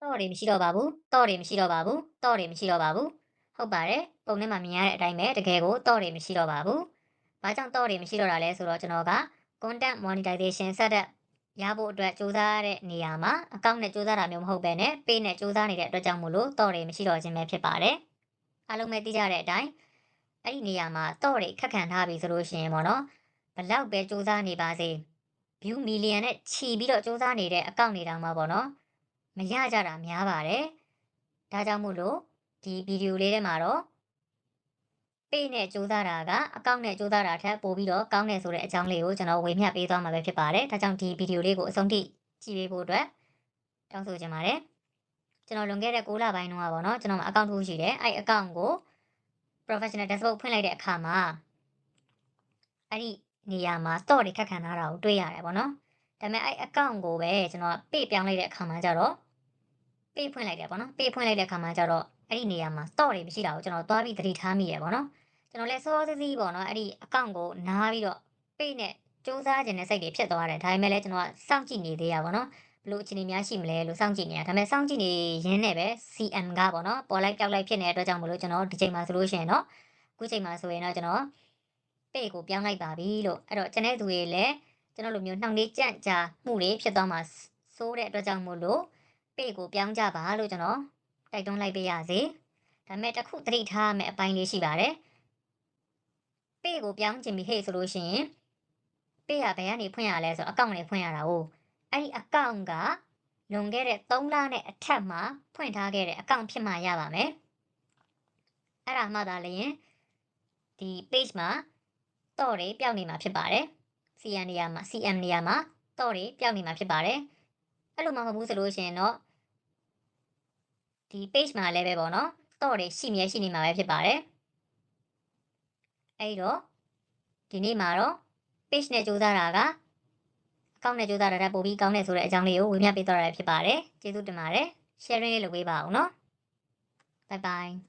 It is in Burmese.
တော့တွေမရှိတော့ပါဘူးတော့တွေမရှိတော့ပါဘူးတော့တွေမရှိတော့ပါဘူးဟုတ်ပါတယ်ပုံထဲမှာမြင်ရတဲ့အတိုင်းပဲတကယ်ကိုတော့တွေမရှိတော့ပါဘူးဘာကြောင့်တော့တွေမရှိတော့တာလဲဆိုတော့ကျွန်တော်က content monetization ဆက်တဲ့ရဖို့အတွက်စူးစမ်းတဲ့နေရာမှာအကောင့်နဲ့စူးစမ်းတာမျိုးမဟုတ်ဘဲနဲ့ page နဲ့စူးစမ်းနေတဲ့အတွက်ကြောင့်မို့လို့တော့တွေမရှိတော့ခြင်းပဲဖြစ်ပါတယ်အားလုံးပဲသိကြတဲ့အတိုင်းအဲ့ဒီနေရာမှာတော့တွေခက်ခံထားပြီဆိုလို့ရှိရင်ပေါ့နော်ဘလောက်ပဲစူးစမ်းနေပါစေ view million နဲ့ချီပြီးတော့စူးစမ်းနေတဲ့အကောင့်တွေတောင်မှပေါ့နော်မရကြတာများပါတယ်ဒါကြောင့်မို့လို့ဒီဗီဒီယိုလေးထဲမှာတော့ page နဲ့စူးစမ်းတာကအကောင့်နဲ့စူးစမ်းတာထက်ပိုပြီးတော့ကောင်းတယ်ဆိုတဲ့အကြောင်းလေးကိုကျွန်တော်ဝေမျှပေးသွားမှာပဲဖြစ်ပါတယ်ဒါကြောင့်ဒီဗီဒီယိုလေးကိုအဆုံးထိကြည့်ပေးဖို့အတွက်တောင်းဆိုချင်ပါတယ်ကျွန်တော်လွန်ခဲ့တဲ့6လပိုင်းတုန်းကပေါ့နော်ကျွန်တော်မှာအကောင့်တစ်ခုရှိတယ်အဲ့အကောင့်ကို professional dashboard ဖွင့်လိုက်တဲ့အခါမှာအဲ့ဒီနေရာမှာ store တွေခက်ခံထားတာကိုတွေ့ရတယ်ပေါ့နော်ဒါပေမဲ့အဲ့အကောင့်ကိုပဲကျွန်တော် page ပြောင်းလိုက်တဲ့အခါမှာကျတော့ page ဖွင့်လိုက်တယ်ပေါ့နော် page ဖွင့်လိုက်တဲ့အခါမှာကျတော့အဲ့ဒီနေရာမှာ store တွေမရှိတာကိုကျွန်တော်သွားပြီးသတိထားမိရပေါ့နော်ကျွန်တော်လည်းစောစောစီးပေါ့နော်အဲ့ဒီအကောင့်ကိုနားပြီးတော့ page နဲ့စူးစမ်းခြင်းနဲ့စိတ်တွေဖြစ်သွားတယ်ဒါပေမဲ့လည်းကျွန်တော်ကစောင့်ကြည့်နေသေးရပါတော့ဘလို့အခြေအနေများရှိမလဲလို့စောင့်ကြည့်နေတာဒါပေမဲ့စောင့်ကြည့်နေရင်းနဲ့ပဲ CM ကပေါ့နော်ပေါ်လိုက်ပြောက်လိုက်ဖြစ်နေတဲ့အတွက်ကြောင့်မလို့ကျွန်တော်ဒီချိန်မှာဆိုလို့ရှိရင်တော့အခုချိန်မှာဆိုရင်တော့ကျွန်တော် page ကိုပြောင်းလိုက်ပါပြီလို့အဲ့တော့ကျွန်တဲ့သူတွေလည်းကျွန်တော်လိုမျိုးနှောင့်နှေးကြန့်ကြာမှုတွေဖြစ်သွားမှာစိုးတဲ့အတွက်ကြောင့်မို့လို့ page ကိုပြောင်းကြပါလို့ကျွန်တော်တိုက်တွန်းလိုက်ပေးရစေဒါပေမဲ့တစ်ခုသတိထားရမယ့်အပိုင်းလေးရှိပါတယ် page ကိုပြောင်းချင်ပြီဟဲ့ဆိုလို့ရှိရင် page ကဘယ်ကနေဖွင့်ရလဲဆိုတော့ account နဲ့ဖွင့်ရတာ哦အဲ့ဒီ account ကလွန်ခဲ့တဲ့3လနဲ့အထက်မှာဖွင့်ထားခဲ့တဲ့ account ဖြစ်မှရပါမယ်အဲ့ဒါမှသာလျှင်ဒီ page မှာတော့တွေပျောက်နေမှာဖြစ်ပါတယ် CM နေရာမှာတော့တွေပျောက်နေမှာဖြစ်ပါတယ်အဲ့လိုမှမဟုတ်ဘူးဆိုလို့ရှိရင်တော့ဒီ page မှာလည်းပဲပေါ့နော်တော့တွေရှိနေမှာပဲဖြစ်ပါတယ်အဲ့တော့ဒီနေ့မှာတော့ page နဲ့ကြိုးစားတာကအကောင့်နဲ့ကြိုးစားတာပိုပြီးကောင်းတယ်ဆိုတဲ့အကြောင်းလေးကိုဝေမျှပေးသွားရဖြစ်ပါတယ်ကျေးဇူးတင်ပါတယ် sharing လေးလုပ်ပေးပါအောင်နော် bye bye